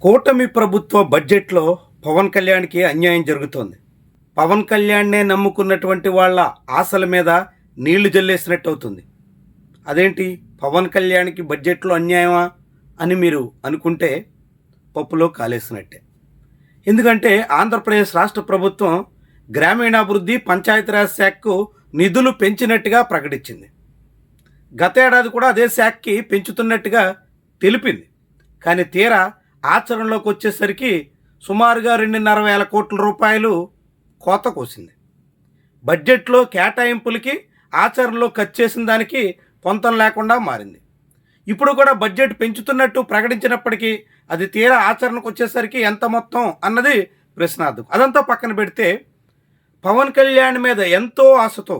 కూటమి ప్రభుత్వ బడ్జెట్లో పవన్ కళ్యాణ్కి అన్యాయం జరుగుతోంది. పవన్ కళ్యాణ్నే నమ్ముకున్నటువంటి వాళ్ళ ఆశల మీద నీళ్లు జల్లేసినట్టు అవుతుంది. అదేంటి పవన్ కళ్యాణ్కి బడ్జెట్లో అన్యాయమా అని మీరు అనుకుంటే పప్పులో కాలేసినట్టే. ఎందుకంటే ఆంధ్రప్రదేశ్ రాష్ట్ర ప్రభుత్వం గ్రామీణాభివృద్ధి పంచాయతీరాజ్ శాఖకు నిధులు పెంచినట్టుగా ప్రకటించింది. గత ఏడాది కూడా అదే శాఖకి పెంచుతున్నట్టుగా తెలిపింది. కానీ తీరా ఆచరణలోకి వచ్చేసరికి సుమారుగా 2.5 కోట్ల రూపాయలు కోత కోసింది. బడ్జెట్లో కేటాయింపులకి ఆచరణలో ఖర్చు చేసిన దానికి పొంతం లేకుండా మారింది. ఇప్పుడు కూడా బడ్జెట్ పెంచుతున్నట్టు ప్రకటించినప్పటికీ అది తీరా ఆచరణకు వచ్చేసరికి ఎంత మొత్తం అన్నది ప్రశ్నార్థకం. అదంతా పక్కన పెడితే పవన్ కళ్యాణ్ మీద ఎంతో ఆశతో,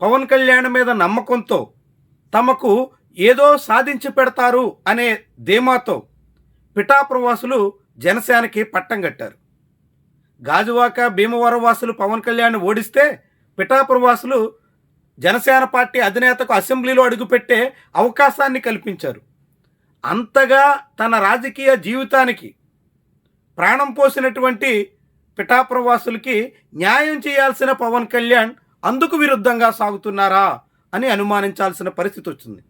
పవన్ కళ్యాణ్ మీద నమ్మకంతో, తమకు ఏదో సాధించి పెడతారు అనే ధీమాతో పిఠాపురం వాసులు జనసేనకి పట్టం కట్టారు. గాజువాక భీమవరం వాసులు పవన్ కళ్యాణ్ ఓడిస్తే పిఠాపురం వాసులు జనసేన పార్టీ అధినేతకు అసెంబ్లీలో అడుగుపెట్టే అవకాశాన్ని కల్పించారు. అంతగా తన రాజకీయ జీవితానికి ప్రాణం పోసినటువంటి పిఠాపురం వాసులకి న్యాయం చేయాల్సిన పవన్ కళ్యాణ్ అందుకు విరుద్ధంగా సాగుతున్నారా అని అనుమానించాల్సిన పరిస్థితి వచ్చింది.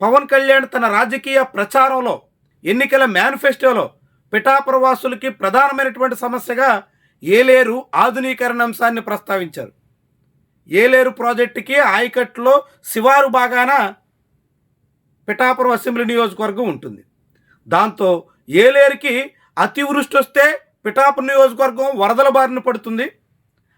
పవన్ కళ్యాణ్ తన రాజకీయ ప్రచారంలో, ఎన్నికల మేనిఫెస్టోలో పిఠాపురం వాసులకి ప్రధానమైనటువంటి సమస్యగా ఏలేరు ఆధునీకరణ అంశాన్ని ప్రస్తావించారు. ఏలేరు ప్రాజెక్టుకి ఆయకట్టులో శివారు భాగాన పిఠాపురం అసెంబ్లీ నియోజకవర్గం ఉంటుంది. దాంతో ఏలేరుకి అతివృష్టి వస్తే పిఠాపురం నియోజకవర్గం వరదల బారిన పడుతుంది.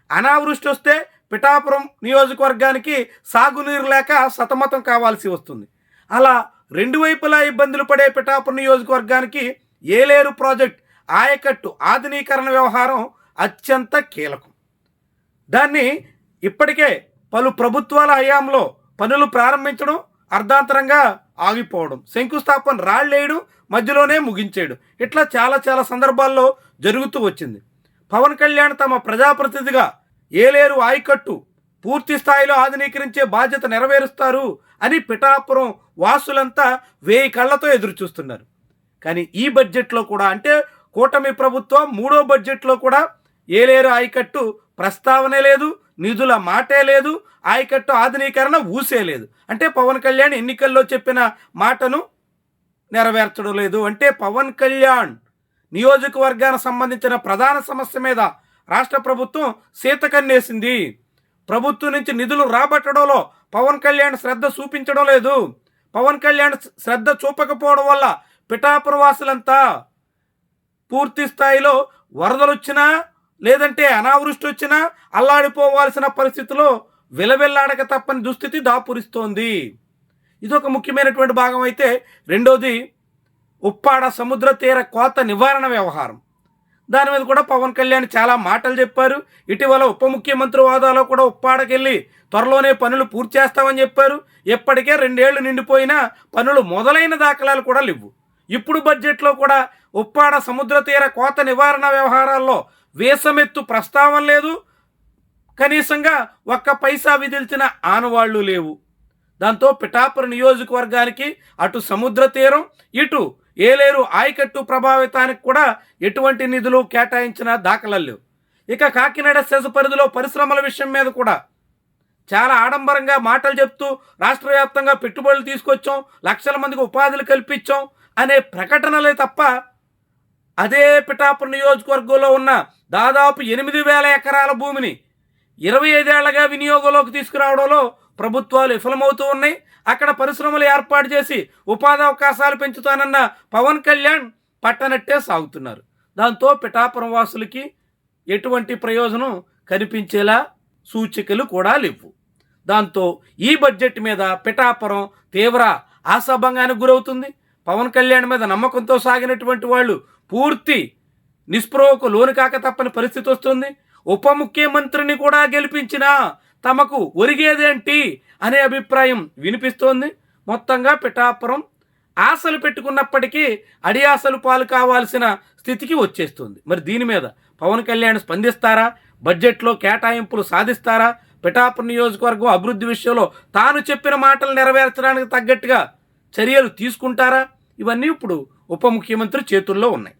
అనావృష్టి వస్తే పిఠాపురం నియోజకవర్గానికి సాగునీరు లేక సతమతం కావాల్సి వస్తుంది. అలా రెండు వైపులా ఇబ్బందులు పడే పిఠాపురం నియోజకవర్గానికి ఏలేరు ప్రాజెక్ట్ ఆయకట్టు ఆధునీకరణ వ్యవహారం అత్యంత కీలకం. దాన్ని ఇప్పటికే పలు ప్రభుత్వాల హయాంలో పనులు ప్రారంభించడం, అర్ధాంతరంగా ఆగిపోవడం, శంకుస్థాపన రాళ్ళేయడం, మధ్యలోనే ముగించేయడం, ఇట్లా చాలా సందర్భాల్లో జరుగుతూ వచ్చింది. పవన్ కళ్యాణ్ తమ ప్రజాప్రతినిధిగా ఏలేరు ఆయకట్టు పూర్తి స్థాయిలో ఆధునీకరించే బాధ్యత నెరవేరుస్తారు అని పిఠాపురం వాసులంతా 1000 కళ్ళతో ఎదురు చూస్తున్నారు. కానీ ఈ బడ్జెట్లో కూడా, అంటే కూటమి ప్రభుత్వం 3వ బడ్జెట్లో కూడా ఏలేరు ఆయకట్టు ప్రస్తావనే లేదు, నిధుల మాటే లేదు, ఆయకట్టు ఆధునీకరణ ఊసే లేదు. అంటే పవన్ కళ్యాణ్ ఎన్నికల్లో చెప్పిన మాటను నెరవేర్చడం లేదు. అంటే పవన్ కళ్యాణ్ నియోజకవర్గానికి సంబంధించిన ప్రధాన సమస్య మీద రాష్ట్ర ప్రభుత్వం సీతకన్నేసింది. ప్రభుత్వం నుంచి నిధులు రాబట్టడంలో పవన్ కళ్యాణ్ శ్రద్ధ చూపించడం లేదు. పవన్ కళ్యాణ్ శ్రద్ధ చూపకపోవడం వల్ల పిఠాపురం వాసులంతా పూర్తి స్థాయిలో వరదలు వచ్చినా, లేదంటే అనావృష్టి వచ్చినా అల్లాడిపోవాల్సిన పరిస్థితిలో విలవిల్లాడక తప్పని దుస్థితి దాపురిస్తోంది. ఇదొక ముఖ్యమైనటువంటి భాగం. అయితే రెండోది ఉప్పాడ సముద్ర తీర కోత నివారణ వ్యవహారం. దాని మీద కూడా పవన్ కళ్యాణ్ చాలా మాటలు చెప్పారు. ఇటీవల ఉప ముఖ్యమంత్రి హోదాలో కూడా ఉప్పాడకెళ్ళి త్వరలోనే పనులు పూర్తి చేస్తామని చెప్పారు. ఇప్పటికే 2 ఏళ్లు నిండిపోయినా పనులు మొదలైన దాఖలాలు కూడా లేవు. ఇప్పుడు బడ్జెట్లో కూడా ఉప్పాడ సముద్ర తీర కోత నివారణ వ్యవహారాల్లో వేసమెత్తు ప్రస్తావన లేదు. కనీసంగా 1 పైసా విధిల్చిన ఆనవాళ్లు లేవు. దాంతో పిఠాపురం నియోజకవర్గానికి అటు సముద్ర తీరం, ఇటు ఏలేరు ఆయకట్టు ప్రభావితానికి కూడా ఎటువంటి నిధులు కేటాయించిన దాఖలాలు లేవు. ఇక కాకినాడ సెస్ పరిధిలో పరిశ్రమల విషయం మీద కూడా చాలా ఆడంబరంగా మాటలు చెప్తూ రాష్ట్ర వ్యాప్తంగా పెట్టుబడులు తీసుకొచ్చాం, లక్షల మందికి ఉపాధులు కల్పించాం అనే ప్రకటనలే తప్ప అదే పిఠాపురం నియోజకవర్గంలో ఉన్న దాదాపు 8,000 ఎకరాల భూమిని 25 ఏళ్లగా వినియోగంలోకి తీసుకురావడంలో ప్రభుత్వాలు విఫలమవుతూ ఉన్నాయి. అక్కడ పరిశ్రమలు ఏర్పాటు చేసి ఉపాధి అవకాశాలు పెంచుతానన్న పవన్ కళ్యాణ్ పట్టనట్టే సాగుతున్నారు. దాంతో పిఠాపురం వాసులకి ఎటువంటి ప్రయోజనం కనిపించేలా సూచికలు కూడా లేవు. దాంతో ఈ బడ్జెట్ మీద పిఠాపురం తీవ్ర ఆశాభంగానికి గురవుతుంది. పవన్ కళ్యాణ్ మీద నమ్మకంతో సాగినటువంటి వాళ్ళు పూర్తి నిస్పృహకు లోను కాక తప్పని పరిస్థితి వస్తుంది. ఉప ముఖ్యమంత్రిని కూడా గెలిపించినా తమకు ఒరిగేదేంటి అనే అభిప్రాయం వినిపిస్తోంది. మొత్తంగా పిఠాపురం ఆశలు పెట్టుకున్నప్పటికీ అడియాసలు పాలు కావాల్సిన స్థితికి వచ్చేస్తుంది. మరి దీని మీద పవన్ కళ్యాణ్ స్పందిస్తారా? బడ్జెట్లో కేటాయింపులు సాధిస్తారా? పిఠాపురం నియోజకవర్గం అభివృద్ధి విషయంలో తాను చెప్పిన మాటలు నెరవేర్చడానికి తగ్గట్టుగా చర్యలు తీసుకుంటారా? ఇవన్నీ ఇప్పుడు ఉప ముఖ్యమంత్రి చేతుల్లో ఉన్నాయి.